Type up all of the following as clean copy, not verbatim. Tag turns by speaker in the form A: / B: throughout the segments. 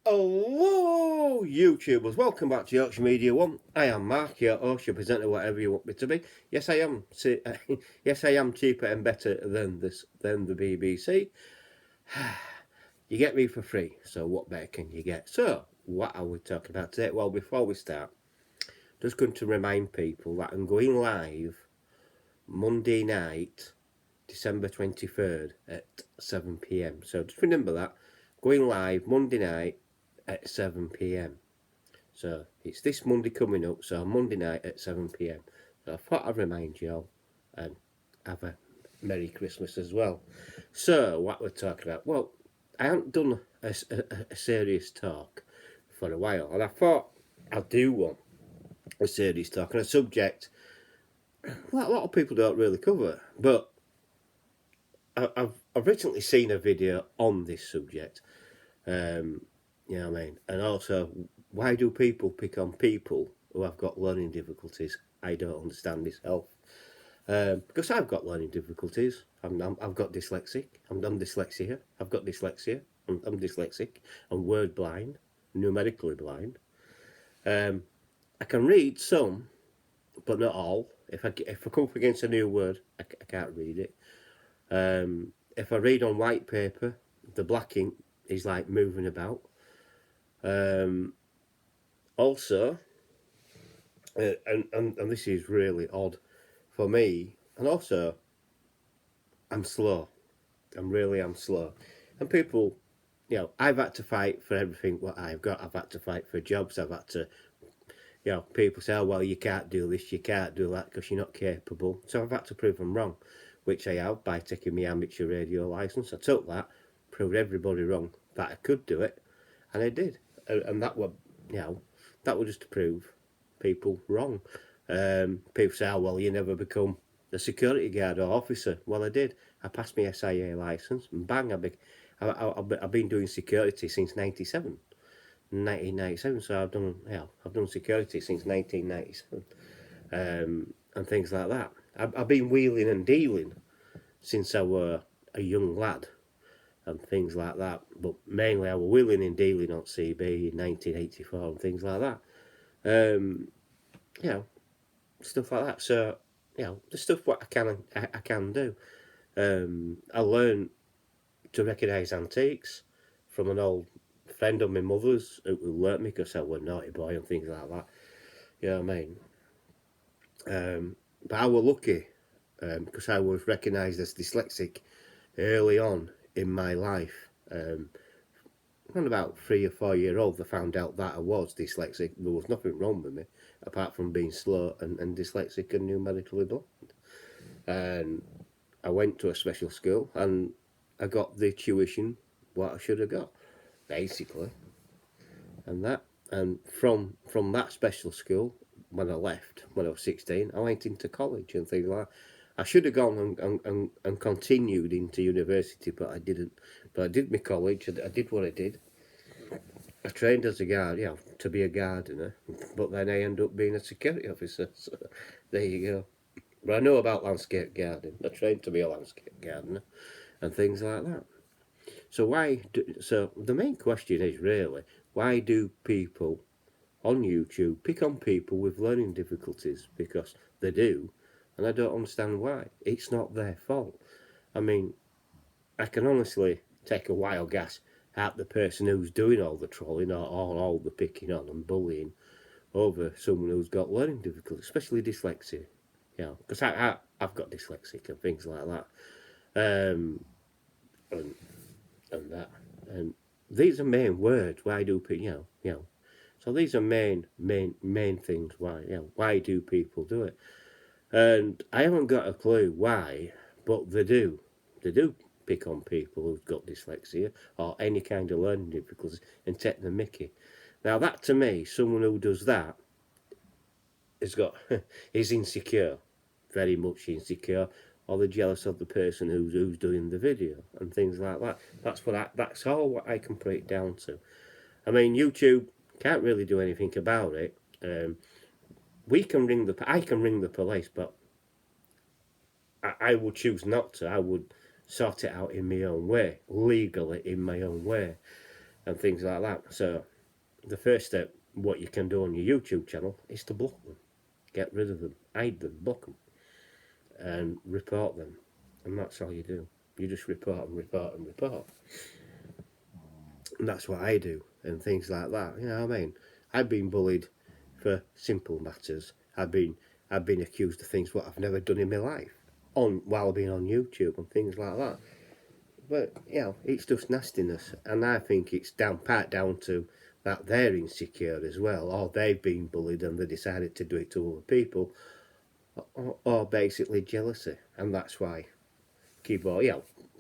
A: Hello, YouTubers. Welcome back to Yorkshire Media One. I am Mark, your host, your presenter, whatever you want me to be. Yes, I am. Yes, I am cheaper and better than the BBC. You get me for free. So what better can you get? So what are we talking about today? Well, before we start, just going to remind people that I'm going live Monday night, December 23rd at 7 p.m. So just remember that. Going live Monday night at 7 p.m. So it's this Monday coming up, so Monday night at 7 p.m. So I thought I'd remind you all and have a Merry Christmas as well. So what we're talking about, well, I haven't done a serious talk for a while, and I thought I'd do one, a serious talk on a subject well, a lot of people don't really cover, but I've recently seen a video on this subject. You know what I mean? And also, why do people pick on people who have got learning difficulties? I don't understand myself. Because I've got learning difficulties. I've got dyslexic. I'm dyslexia. I've got dyslexia. I'm dyslexic. I'm word blind, numerically blind. I can read some, but not all. If I come up against a new word, I can't read it. If I read on white paper, the black ink is like moving about. Also, and this is really odd for me, and also, I'm slow. I'm slow. And people, I've had to fight for everything what I've got. I've had to fight for jobs. I've had to, people say, oh, well, you can't do this, you can't do that because you're not capable. So I've had to prove them wrong, which I have by taking my amateur radio licence. I took that, proved everybody wrong that I could do it, and I did. And that was, that was just to prove people wrong. People say, oh, well, you never become a security guard or officer. Well, I did. I passed my SIA licence, and bang, I've been doing security since 1997. So I've done security since 1997, and things like that. I've been wheeling and dealing since I were a young lad, and things like that. But mainly, I was wheeling and dealing on CB in 1984 and things like that. Stuff like that. So, the stuff what I can do. I learned to recognise antiques from an old friend of my mother's who learnt me because I was a naughty boy and things like that. You know what I mean? But I was lucky because I was recognised as dyslexic early on in my life. When about 3 or 4 years old, they found out that I was dyslexic. There was nothing wrong with me apart from being slow and dyslexic and numerically blind. And I went to a special school and I got the tuition what I should have got, basically. And from that special school, when I left, when I was 16, I went into college and things like that. I should have gone and continued into university, but I didn't. But I did my college, I did what I did. I trained as a guard, to be a gardener, but then I ended up being a security officer, so there you go. But I know about landscape gardening. I trained to be a landscape gardener and things like that. So so the main question is really, why do people on YouTube pick on people with learning difficulties? Because they do, and I don't understand why. It's not their fault. I mean, I can honestly take a wild guess at the person who's doing all the trolling or all the picking on and bullying over someone who's got learning difficulties, especially dyslexia. Because I've got dyslexic and things like that, and that, and these are main words. Why do people, So these are main things. Why do people do it? And I haven't got a clue why, but they do. They do pick on people who've got dyslexia or any kind of learning difficulties and take the mickey. Now that to me, someone who does that is insecure, very much insecure, or they're jealous of the person who's doing the video and things like that. That's all what I can put it down to. I mean, YouTube can't really do anything about it. I can ring the police, but I would choose not to. I would sort it out in my own way, legally in my own way. and things like that. So the first step, what you can do on your YouTube channel, is to block them, get rid of them, hide them, block them, and report them. And that's all you do. You just report and report and report. And that's what I do, and things like that. You know what I mean? I've been bullied for simple matters. I've been accused of things what I've never done in my life while being on YouTube and things like that. But it's just nastiness, and I think it's part down to that they're insecure as well, or they've been bullied and they decided to do it to other people, or basically jealousy, and that's why keyboard.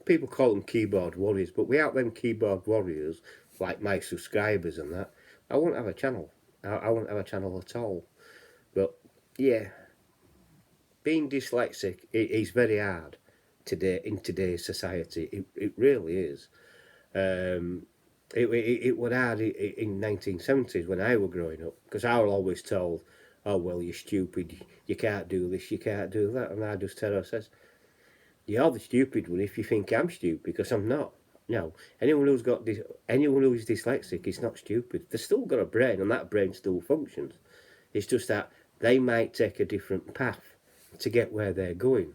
A: People call them keyboard warriors, but without them keyboard warriors, like my subscribers and that, I wouldn't have a channel. I wouldn't have a channel at all. But yeah, being dyslexic is very hard today in today's society. It really is. It was hard in 1970s when I was growing up, because I was always told, "Oh well, you're stupid. You can't do this. You can't do that." And I just tell her, says, "You're the stupid one if you think I'm stupid, because I'm not." No, anyone who's dyslexic is not stupid. They've still got a brain, and that brain still functions. It's just that they might take a different path to get where they're going.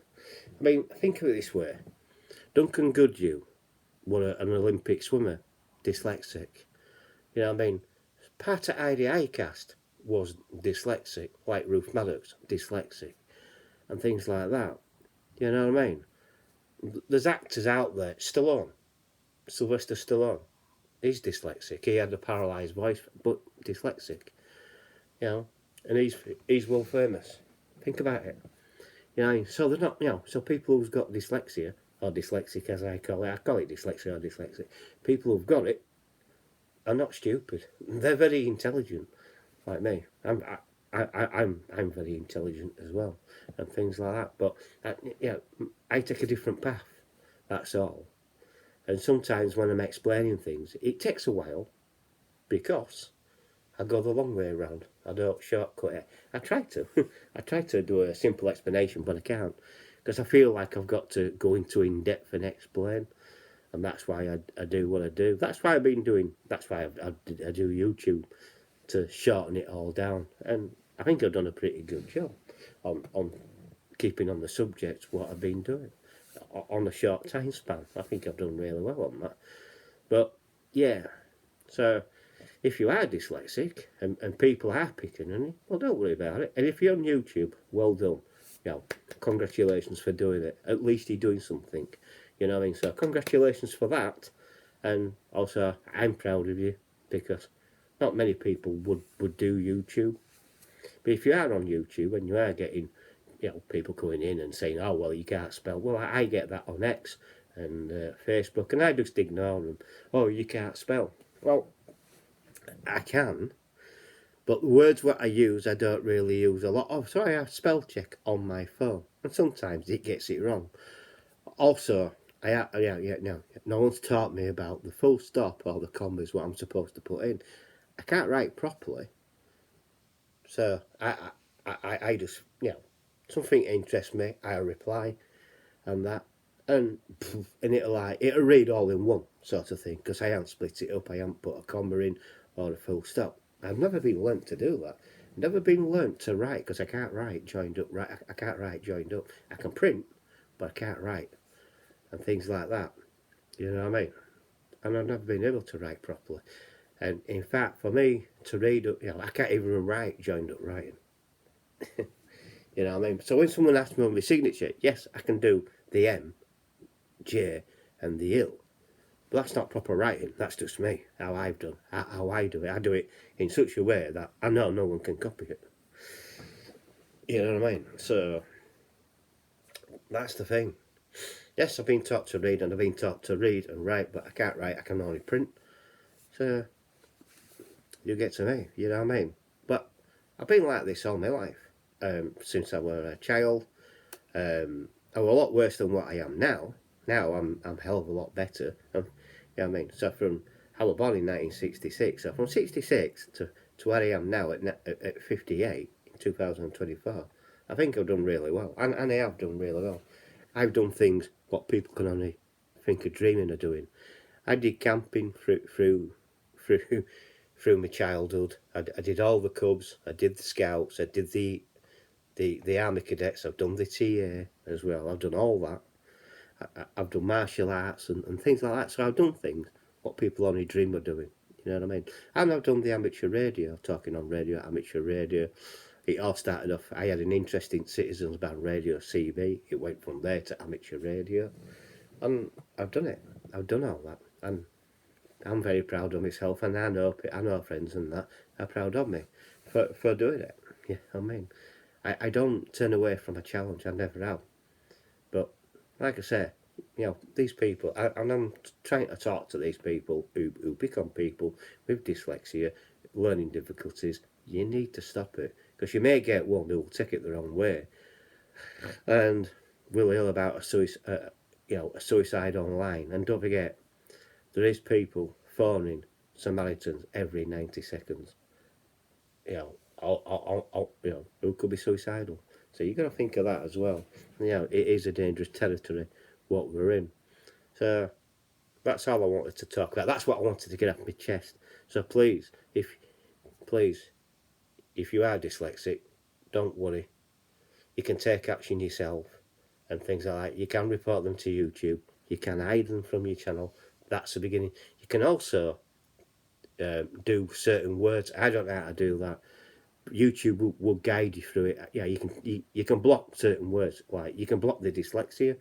A: I mean, think of it this way: Duncan Goodhue was an Olympic swimmer, dyslexic. You know what I mean? Part of IDI cast was dyslexic, like Ruth Maddox, dyslexic, and things like that. You know what I mean? There's actors out there. Sylvester Stallone, he's dyslexic. He had a paralysed voice, but dyslexic. And he's world famous. Think about it. So they're not. So people who've got dyslexia, or dyslexic as I call it dyslexia or dyslexic. People who've got it are not stupid. They're very intelligent, like me. I'm very intelligent as well, and things like that. But I take a different path. That's all. And sometimes when I'm explaining things, it takes a while, because I go the long way around. I don't shortcut it. I try to. I try to do a simple explanation, but I can't, because I feel like I've got to go into in depth and explain, and that's why I do what I do. That's why I've been doing. That's why I do YouTube, to shorten it all down, and I think I've done a pretty good job on keeping on the subject what I've been doing on a short time span. I think I've done really well on that. But yeah, so if you are dyslexic and people are picking on you, well, don't worry about it. And if you're on YouTube, well done. Congratulations for doing it. At least you're doing something. You know what I mean? So congratulations for that. And also, I'm proud of you, because not many people would do YouTube. But if you are on YouTube and you are getting people coming in and saying, "Oh well, you can't spell." Well, I get that on X and Facebook, and I just ignore them. "Oh, you can't spell." Well, I can, but the words what I use, I don't really use a lot of. So I have spell check on my phone, and sometimes it gets it wrong. Also, no one's taught me about the full stop or the commas what I'm supposed to put in. I can't write properly, so I just something interests me, I reply, and that, and it'll read all in one sort of thing, because I haven't split it up. I haven't put a comma in or a full stop. I've never been learnt to do that. Never been learnt to write, because I can't write joined up. Right, I can't write joined up. I can print, but I can't write, and things like that. You know what I mean? And I've never been able to write properly. And in fact, for me to read, I can't even write joined up writing. You know what I mean? So when someone asks me on my signature, yes, I can do the M, J, and the L. But that's not proper writing. That's just me, how I've done, how I do it. I do it in such a way that I know no one can copy it. You know what I mean? So that's the thing. Yes, I've been taught to read, and I've been taught to read and write, but I can't write. I can only print. So you get to me. You know what I mean? But I've been like this all my life, since I was a child. I'm a lot worse than what I am now. Now I'm a hell of a lot better. You know what I mean? So I was born in 1966. So from 66 to where I am now at 58 in 2024, I think I've done really well, and I have done really well. I've done things what people can only think of dreaming of doing. I did camping through through my childhood. I did all the Cubs, I did the Scouts, I did the Army Cadets, I've done the TA as well, I've done all that. I've done martial arts and things like that, so I've done things what people only dream of doing, you know what I mean? And I've done the amateur radio, talking on radio, amateur radio. It all started off, I had an interest in Citizens Band Radio, CB, it went from there to amateur radio, and I've done it, I've done all that, and I'm very proud of myself, and I know friends and that are proud of me for doing it. Yeah, I mean, I don't turn away from a challenge, I never have. But like I say, you know, these people, and I'm trying to talk to these people who pick on people with dyslexia, learning difficulties. You need to stop it, because you may get one who will take it the wrong way, and will hear about a suicide online. And don't forget, there is people phoning Samaritans every 90 seconds. You know, who could be suicidal. So you've got to think of that as well. You know, it is a dangerous territory what we're in. So that's all I wanted to talk about. That's what I wanted to get off my chest. So please, if you are dyslexic, don't worry. You can take action yourself and things like that. You can report them to YouTube. You can hide them from your channel. That's the beginning. You can also do certain words. I don't know how to do that. YouTube will guide you through it. Yeah, you can block certain words, like you can block the dyslexic,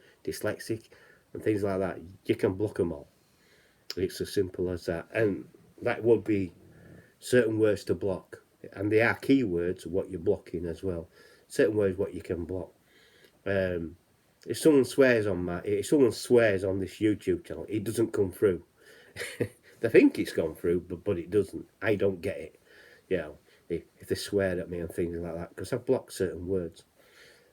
A: and things like that. You can block them all. It's as simple as that, and that would be certain words to block, and they are keywords what you're blocking as well. Certain words what you can block. If someone swears on this YouTube channel, it doesn't come through. They think it's gone through, but it doesn't. I don't get it. You know, if they swear at me and things like that, because I've blocked certain words,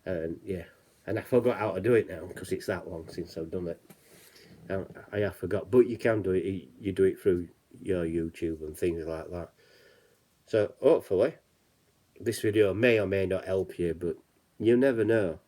A: and yeah, and I forgot how to do it now because it's that long since I've done it. I have forgot, but you can do it. You do it through your YouTube and things like that. So hopefully, this video may or may not help you, but you never know.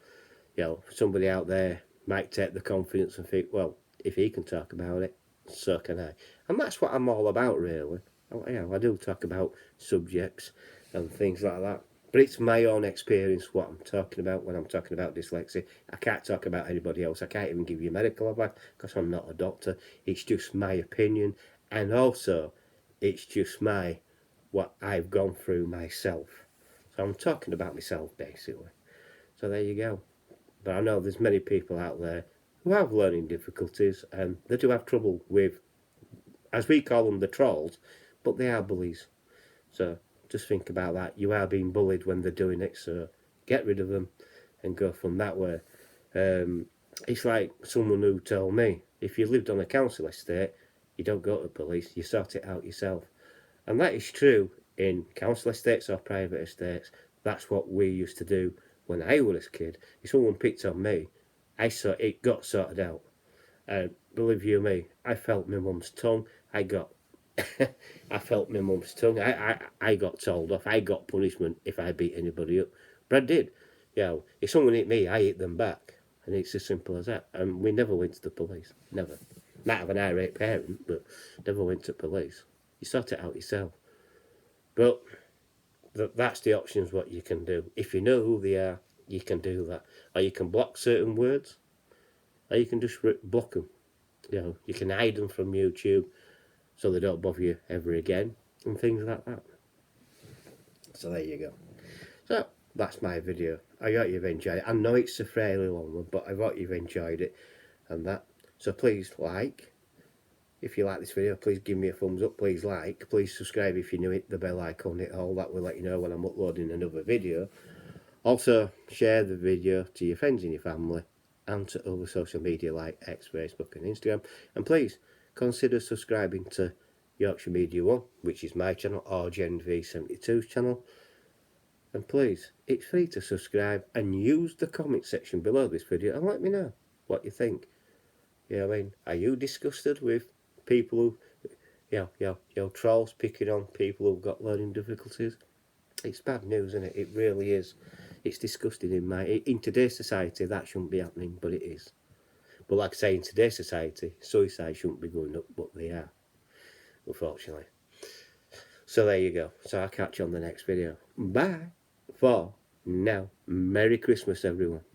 A: You know, somebody out there might take the confidence and think, well, if he can talk about it, so can I. And that's what I'm all about, really. I do talk about subjects and things like that, but it's my own experience what I'm talking about when I'm talking about dyslexia. I can't talk about anybody else. I can't even give you medical advice because I'm not a doctor. It's just my opinion, and also it's just what I've gone through myself. So I'm talking about myself basically. So there you go. But I know there's many people out there who have learning difficulties, and they do have trouble with, as we call them, the trolls, but they are bullies. So just think about that. You are being bullied when they're doing it, so get rid of them and go from that way. It's like someone who told me, if you lived on a council estate, you don't go to the police, you sort it out yourself. And that is true in council estates or private estates. That's what we used to do when I was a kid. If someone picked on me, it got sorted out. And believe you me, I felt my mum's tongue. I felt my mum's tongue. I got told off. I got punishment if I beat anybody up. But I did. You know, if someone hit me, I hit them back. And it's as simple as that. And we never went to the police. Never. Might have an irate parent, but never went to police. You sort it out yourself. But that's the options what you can do. If you know who they are, you can do that. Or you can block certain words, or you can just block them. You know, you can hide them from YouTube so they don't bother you ever again, and things like that. So there you go. So that's my video. I hope you've enjoyed it. I know it's a fairly long one, but I hope you've enjoyed it and that. So please like. If you like this video, please give me a thumbs up. Please like. Please subscribe if you're new. Hit the bell icon. Hit all. That will let you know when I'm uploading another video. Also, share the video to your friends and your family and to other social media like X, Facebook and Instagram. And please consider subscribing to Yorkshire Media 1, which is my channel, or Gen V72's channel. And please, it's free to subscribe, and use the comment section below this video and let me know what you think. You know what I mean? Are you disgusted with people who, trolls picking on people who've got learning difficulties? It's bad news, isn't it? It really is. It's disgusting in today's society. That shouldn't be happening, but it is. But like I say, in today's society, suicide shouldn't be going up, but they are, unfortunately. So there you go. So I'll catch you on the next video. Bye for now. Merry Christmas, everyone.